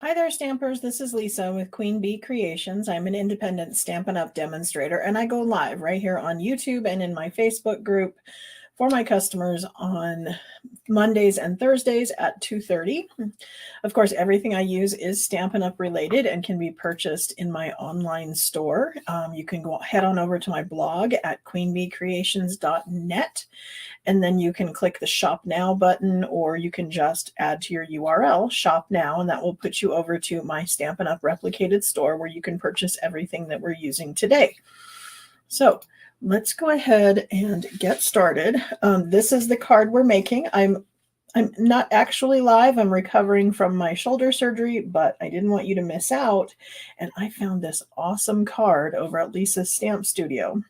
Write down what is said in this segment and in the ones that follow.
Hi there, Stampers. This is Lisa with Queen Bee Creations. I'm an independent Stampin' Up! Demonstrator, and I go live right here on YouTube and in my Facebook group for my customers on Mondays and Thursdays at 2:30. Of course, everything I use is Stampin' Up! Related and can be purchased in my online store. You can head on over to my blog at queenbeecreations.net, and then you can click the Shop Now button, or you can just add to your URL, Shop Now, and that will put you over to my Stampin' Up! Replicated store where you can purchase everything that we're using today. So let's go ahead and get started. This is the card we're making. I'm not actually live. I'm recovering from my shoulder surgery, but I didn't want you to miss out. And I found this awesome card over at Lisa's Stamp Studio,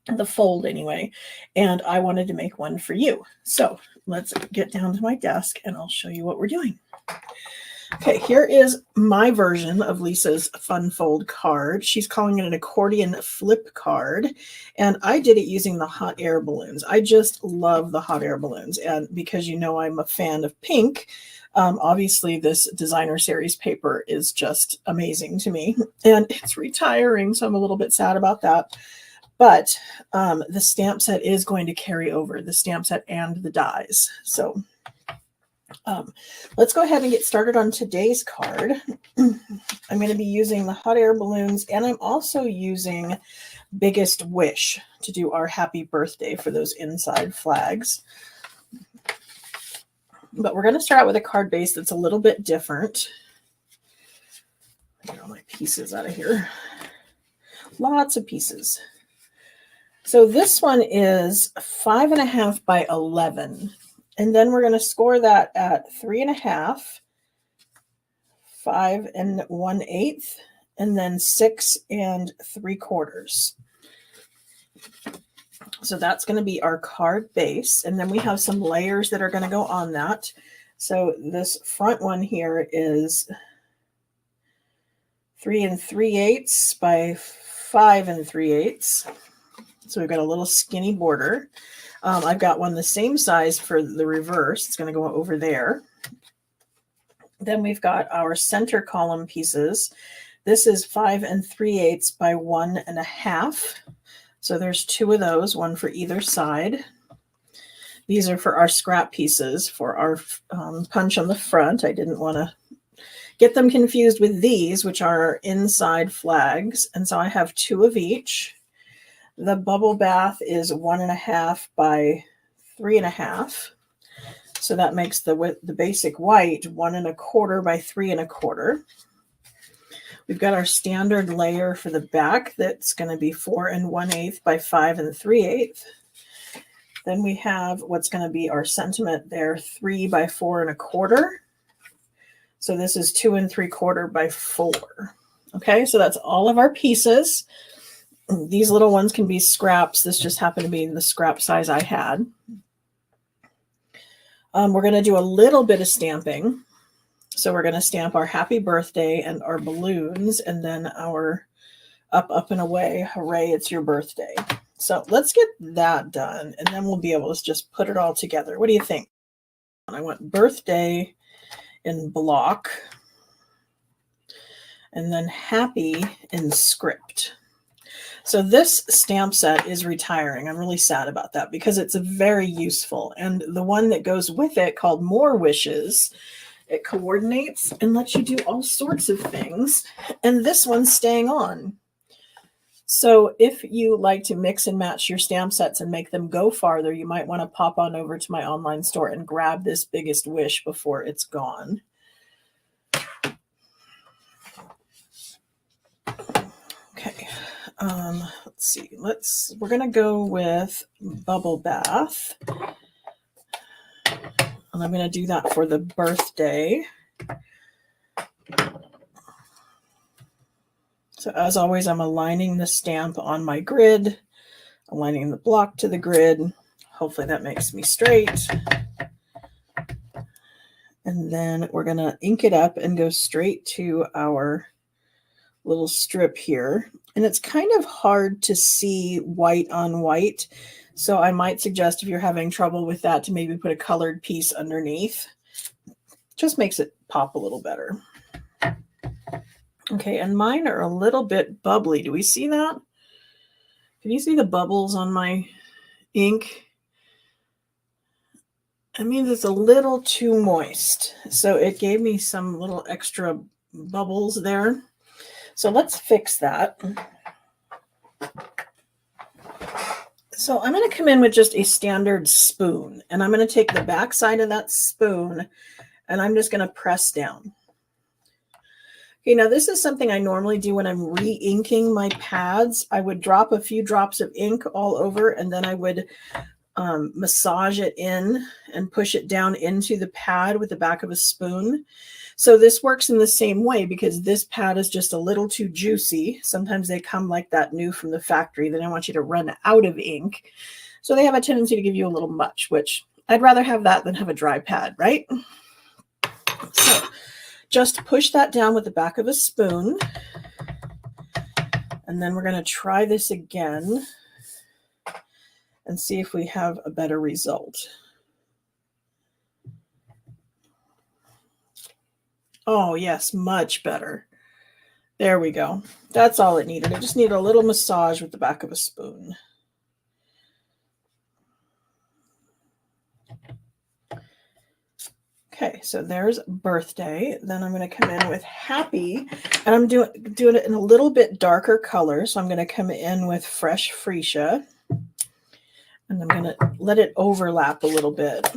the fold anyway, and I wanted to make one for you. So let's get down to my desk and I'll show you what we're doing. Okay, here is my version of Lisa's Fun Fold card. She's calling it an accordion flip card, and I did it using the hot air balloons. I just love the hot air balloons, and because you know I'm a fan of pink, obviously this designer series paper is just amazing to me, and it's retiring, so I'm a little bit sad about that. But the stamp set is going to carry over, the stamp set and the dies. So let's go ahead and get started on today's card. I'm going to be using the hot air balloons, and I'm also using Biggest Wish to do our happy birthday for those inside flags. But we're going to start out with a card base that's a little bit different. Get all my pieces out of here. Lots of pieces. So this one is 5.5 by 11. And then we're going to score that at 3.5, 5 1/8, and then 6 3/4. So that's going to be our card base. And then we have some layers that are going to go on that. So this front one here is 3 3/8 by 5 3/8. So we've got a little skinny border. I've got one the same size for the reverse. It's going to go over there. Then we've got our center column pieces. This is 5 3/8 by 1.5. So there's 2 of those, one for either side. These are for our scrap pieces for our punch on the front. I didn't want to get them confused with these, which are inside flags. And so I have 2 of each. The bubble bath is 1.5 by 3.5. So that makes the basic white 1 1/4 by 3 1/4. We've got our standard layer for the back that's going to be 4 1/8 by 5 3/8. Then we have what's going to be our sentiment there, 3 by 4 1/4. So this is 2 3/4 by 4. Okay, so that's all of our pieces. These little ones can be scraps. This just happened to be the scrap size I had. We're going to do a little bit of stamping. So we're going to stamp our happy birthday and our balloons, and then our up and away, hooray, it's your birthday. So let's get that done, and then we'll be able to just put it all together. What do you think? I want birthday in block, and then happy in script. So this stamp set is retiring. I'm really sad about that because it's very useful. And the one that goes with it, called More Wishes, it coordinates and lets you do all sorts of things. And this one's staying on. So if you like to mix and match your stamp sets and make them go farther, you might want to pop on over to my online store and grab this Biggest Wish before it's gone. Okay. Let's see. We're going to go with Bubble Bath. And I'm going to do that for the birthday. So as always, I'm aligning the stamp on my grid, aligning the block to the grid. Hopefully that makes me straight. And then we're going to ink it up and go straight to our little strip here. And it's kind of hard to see white on white. So I might suggest, if you're having trouble with that, to maybe put a colored piece underneath. Just makes it pop a little better. Okay, and mine are a little bit bubbly. Do we see that? Can you see the bubbles on my ink? That means it's a little too moist. So it gave me some little extra bubbles there. So let's fix that. So I'm going to come in with just a standard spoon, and I'm going to take the back side of that spoon and I'm just going to press down. Okay, now this is something I normally do when I'm re-inking my pads. I would drop a few drops of ink all over, and then I would massage it in and push it down into the pad with the back of a spoon. So this works in the same way because this pad is just a little too juicy. Sometimes they come like that new from the factory. Then I want you to run out of ink. So they have a tendency to give you a little much, which I'd rather have that than have a dry pad, right? So just push that down with the back of a spoon. And then we're going to try this again and see if we have a better result. Oh, yes, much better. There we go. That's all it needed. It just needed a little massage with the back of a spoon. Okay, so there's birthday. Then I'm going to come in with happy, and I'm doing it in a little bit darker color. So I'm going to come in with fresh freesia, and I'm going to let it overlap a little bit.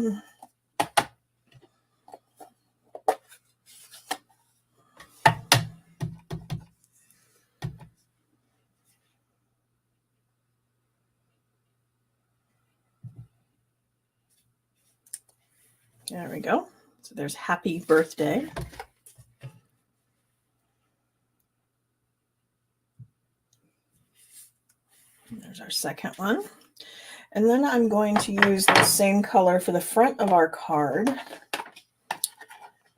There we go. So there's happy birthday. There's our second one. And then I'm going to use the same color for the front of our card.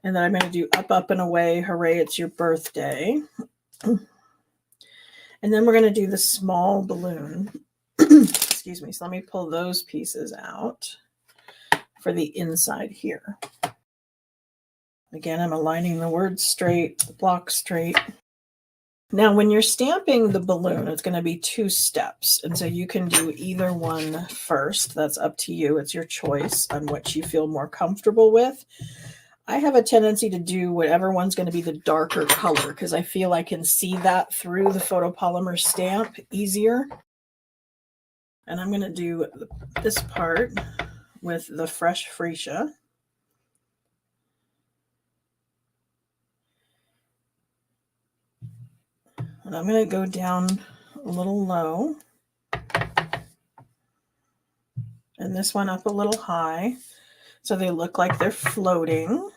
And then I'm going to do up, up, and away. Hooray, it's your birthday. And then we're going to do the small balloon. Excuse me. So let me pull those pieces out for the inside here. Again, I'm aligning the words straight, the block straight. Now, when you're stamping the balloon, it's going to be 2 steps. And so you can do either one first. That's up to you. It's your choice on what you feel more comfortable with. I have a tendency to do whatever one's going to be the darker color because I feel I can see that through the photopolymer stamp easier. And I'm going to do this part with the fresh freesia. And I'm going to go down a little low. And this one up a little high. So they look like they're floating.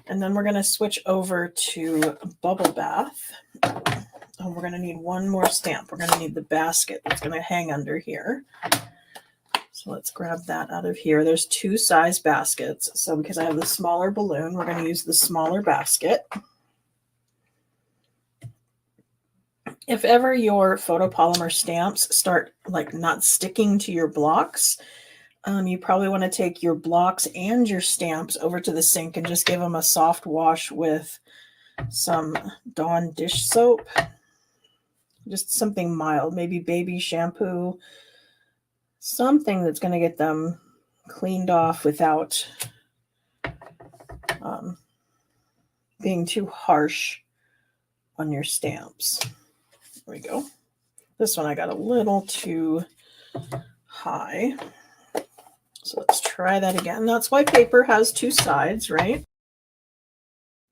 And then we're going to switch over to Bubble Bath. And we're going to need one more stamp. We're going to need the basket that's going to hang under here. So let's grab that out of here. There's 2 size baskets. So because I have the smaller balloon, we're going to use the smaller basket. If ever your photopolymer stamps start like not sticking to your blocks, you probably want to take your blocks and your stamps over to the sink and just give them a soft wash with some Dawn dish soap. Just something mild, maybe baby shampoo, something that's going to get them cleaned off without being too harsh on your stamps. There we go. This one I got a little too high. So let's try that again. That's why paper has 2 sides, right?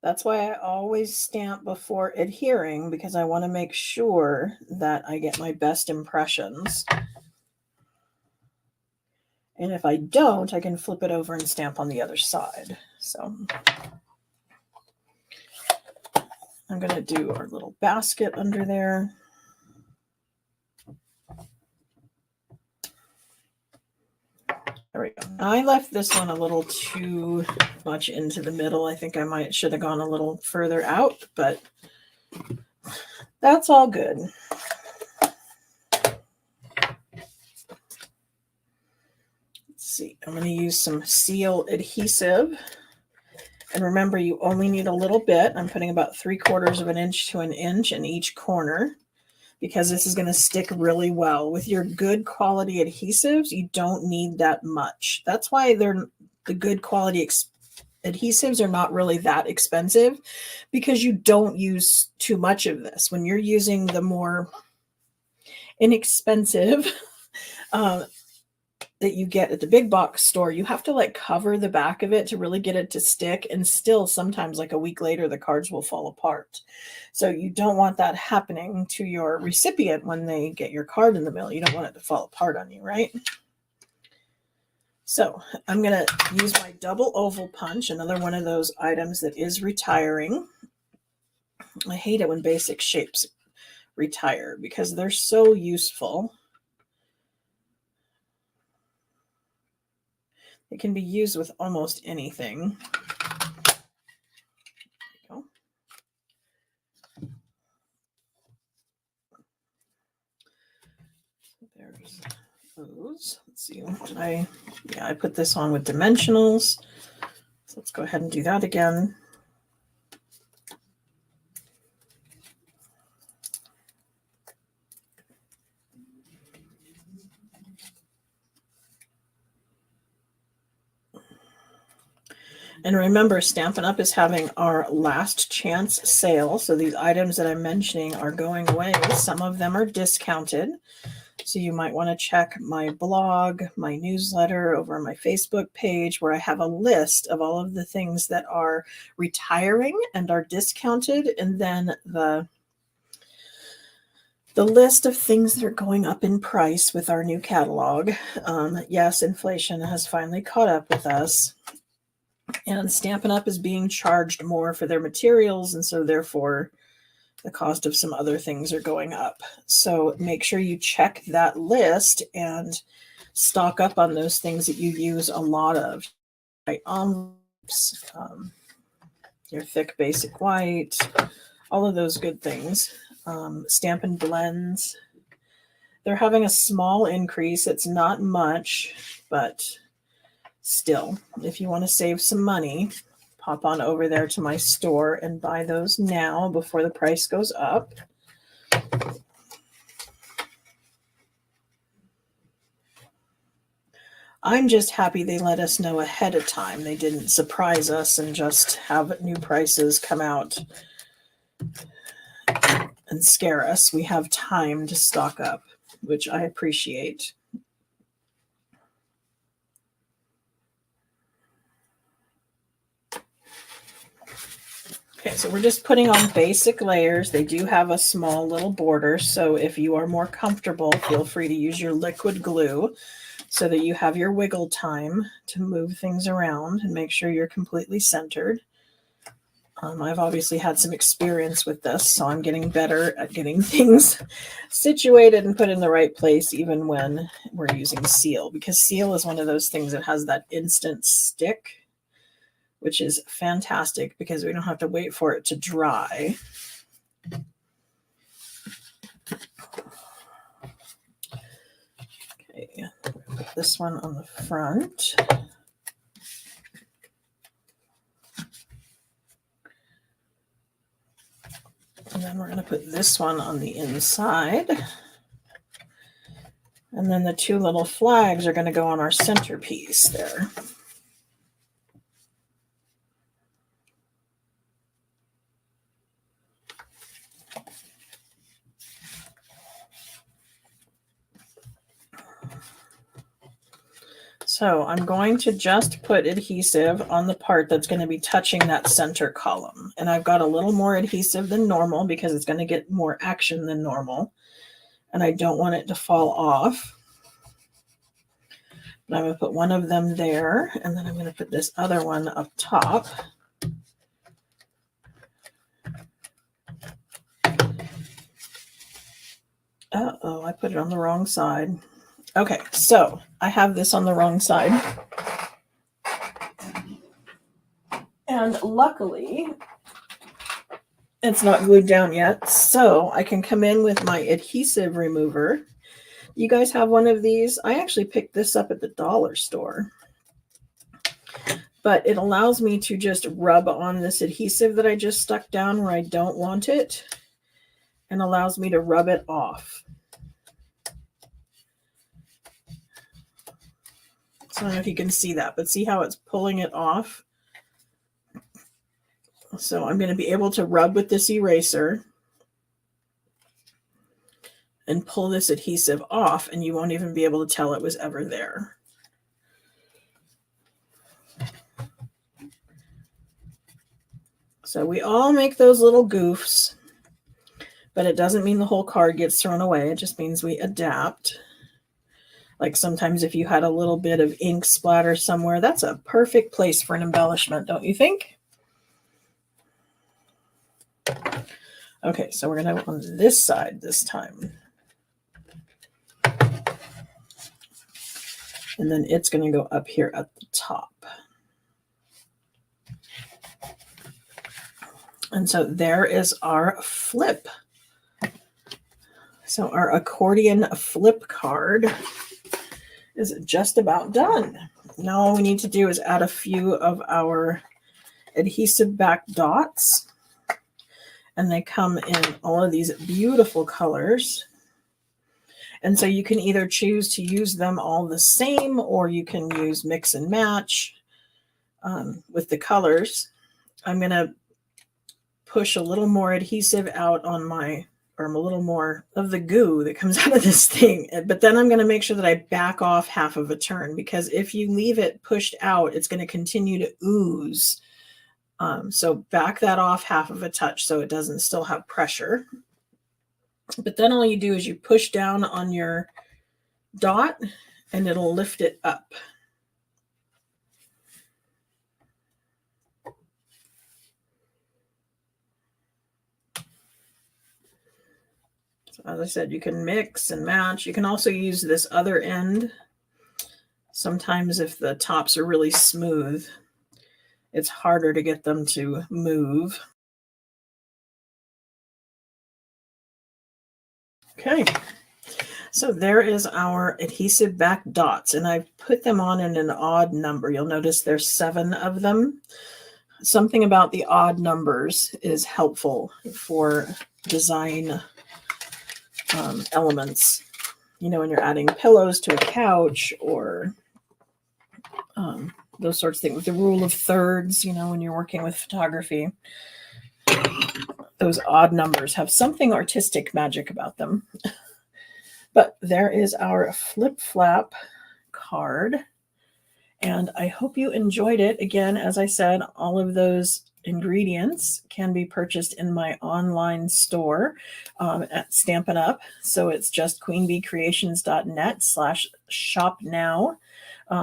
That's why I always stamp before adhering, because I want to make sure that I get my best impressions. And if I don't, I can flip it over and stamp on the other side. So I'm going to do our little basket under there. There we go. I left this one a little too much into the middle. I think I should have gone a little further out, but that's all good. Let's see. I'm going to use some seal adhesive. And remember, you only need a little bit. I'm putting about 3/4 of an inch to an inch in each corner because this is going to stick really well. With your good quality adhesives, you don't need that much. That's why the good quality adhesives are not really that expensive, because you don't use too much of this. When you're using the more inexpensive that you get at the big box store, you have to like cover the back of it to really get it to stick. And still sometimes like a week later, the cards will fall apart. So you don't want that happening to your recipient when they get your card in the mail. You don't want it to fall apart on you, right? So I'm going to use my double oval punch, another one of those items that is retiring. I hate it when basic shapes retire because they're so useful. It can be used with almost anything. There you go. There's those. Let's see. I put this on with dimensionals. So let's go ahead and do that again. And remember, Stampin' Up! Is having our last chance sale. So these items that I'm mentioning are going away. Some of them are discounted. So you might want to check my blog, my newsletter, over on my Facebook page, where I have a list of all of the things that are retiring and are discounted. And then the list of things that are going up in price with our new catalog. Yes, inflation has finally caught up with us. And Stampin' Up! Is being charged more for their materials, and so therefore the cost of some other things are going up. So make sure you check that list and stock up on those things that you use a lot of. Right, envelopes, your thick basic white, all of those good things. Stampin' blends. They're having a small increase. It's not much, but still, if you want to save some money, pop on over there to my store and buy those now before the price goes up. I'm just happy they let us know ahead of time. They didn't surprise us and just have new prices come out and scare us. We have time to stock up, which I appreciate. Okay, so we're just putting on basic layers. They do have a small little border, so if you are more comfortable, feel free to use your liquid glue so that you have your wiggle time to move things around and make sure you're completely centered. I've obviously had some experience with this, so I'm getting better at getting things situated and put in the right place, even when we're using seal, because seal is one of those things that has that instant stick, which is fantastic because we don't have to wait for it to dry. Okay, put this one on the front. And then we're going to put this one on the inside. And then the two little flags are going to go on our centerpiece there. So I'm going to just put adhesive on the part that's going to be touching that center column. And I've got a little more adhesive than normal because it's going to get more action than normal. And I don't want it to fall off. But I'm going to put one of them there, and then I'm going to put this other one up top. Uh-oh, I put it on the wrong side. Okay, so I have this on the wrong side. And luckily, it's not glued down yet, so I can come in with my adhesive remover. You guys have one of these? I actually picked this up at the dollar store. but it allows me to just rub on this adhesive that I just stuck down where I don't want it, and allows me to rub it off. So I don't know if you can see that, but see how it's pulling it off? So I'm going to be able to rub with this eraser and pull this adhesive off, and you won't even be able to tell it was ever there. So we all make those little goofs, but it doesn't mean the whole card gets thrown away. It just means we adapt. Like sometimes if you had a little bit of ink splatter somewhere, that's a perfect place for an embellishment, don't you think? Okay, so we're going to go on this side this time. And then it's going to go up here at the top. And so there is our flip. So our accordion flip card is just about done. Now all we need to do is add a few of our adhesive back dots. And they come in all of these beautiful colors. And so you can either choose to use them all the same, or you can use mix and match with the colors. I'm going to push a little more adhesive out on my, or a little more of the goo that comes out of this thing. But then I'm going to make sure that I back off half of a turn, because if you leave it pushed out, it's going to continue to ooze. So back that off half of a touch so it doesn't still have pressure. But then all you do is you push down on your dot and it'll lift it up. So as I said, you can mix and match. You can also use this other end. Sometimes if the tops are really smooth, it's harder to get them to move. Okay, so there is our adhesive back dots, and I've put them on in an odd number. You'll notice there's 7 of them. Something about the odd numbers is helpful for design elements. You know, when you're adding pillows to a couch, or those sorts of things. With the rule of thirds, you know, when you're working with photography, those odd numbers have something artistic magic about them. But there is our flip flap card, and I hope you enjoyed it. Again, as I said, all of those ingredients can be purchased in my online store at Stampin' Up. So it's just queenbeecreations.net/shop now.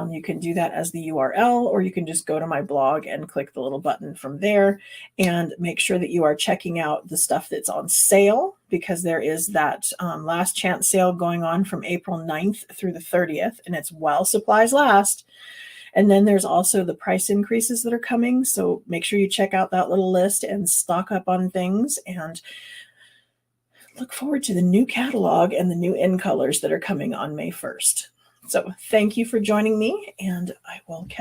You can do that as the URL, or you can just go to my blog and click the little button from there, and make sure that you are checking out the stuff that's on sale, because there is that last chance sale going on from April 9th through the 30th, and it's while supplies last. And then there's also the price increases that are coming. So make sure you check out that little list and stock up on things, and look forward to the new catalog and the new end colors that are coming on May 1st. So thank you for joining me, and I will catch